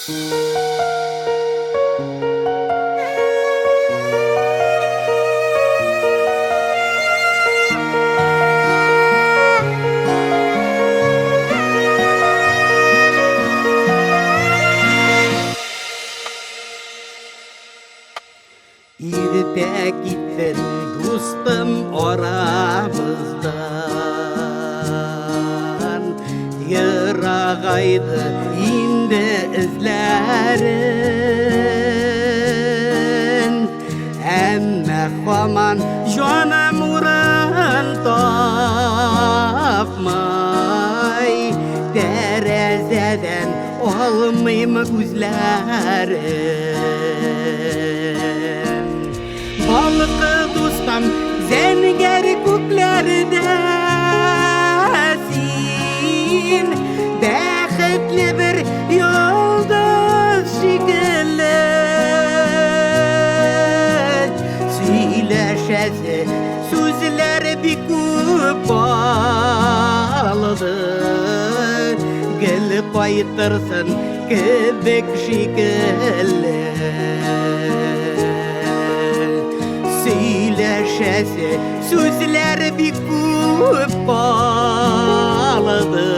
İrte gittin dostum aramızdan, yırağaydı indi izlerin. Emme haman canım uğran tapmay, terezeden olmayım gözlerin. Balıkı dostum zenger köklerdesin, dehşetli bir yoldaş şekilli. Söyleşesi sözler bir köp bağlıdı, gelip aytırsın kebek şekilli. Söyleşesi sözler bir köp bağlıdı,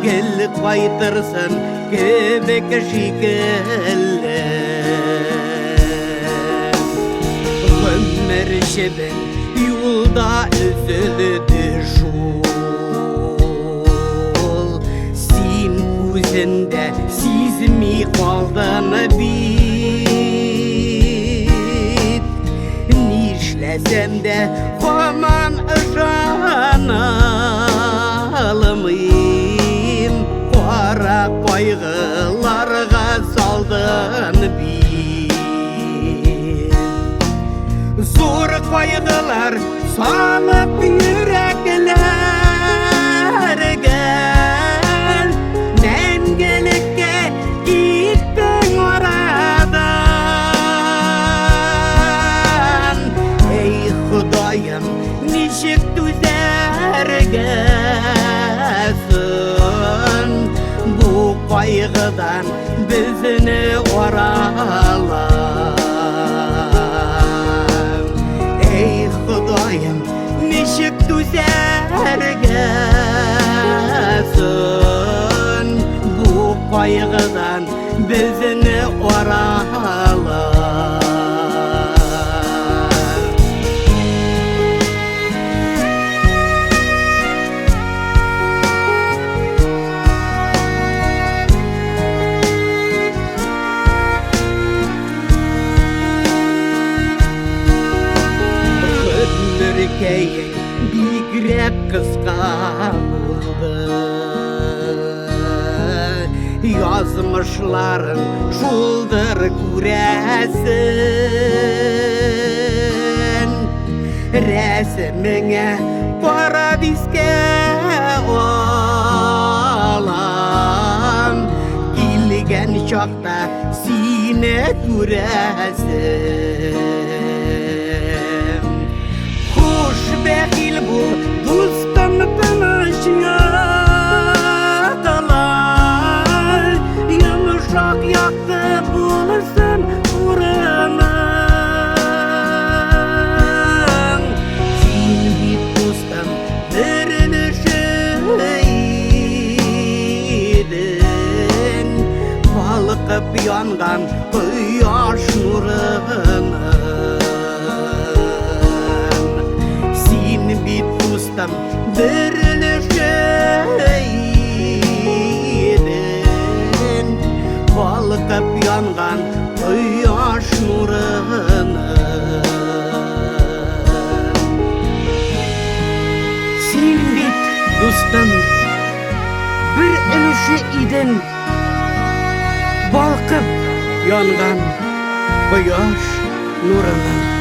gelip aytırsın kebek şekilli. Ömür şebin yolda üzüldü şol, sen özünde sizmi kaldın bit. Nişlesem de aman ışanalımıyım, kara kaygılarga saldın bit. Zor kaygılar salıp yüreklerge, mengelikke gittin oradan. Ey Hudayım nişik düzergesin, bu kaygıdan bizini orala. Ey Hudayım nişik düzergesin, bu kaygıdan bizini orala. Keyin bigrek kıska buldu, yazmışların şuldur göresin. Resmine paradiske olam, ilgen çakta sine göresin. Bekil bul dostum tanış yakalar, yumuşak yaktı bulursun uğranın. Sen bir dostum verilişiydin, balkıp yangan kıyaş nurını. Bir dostum verilişiydin, balkıp yangan kıyaş nurını. Sen bit dostum bir ilişiydin, balkıp yangan kıyaş nurını.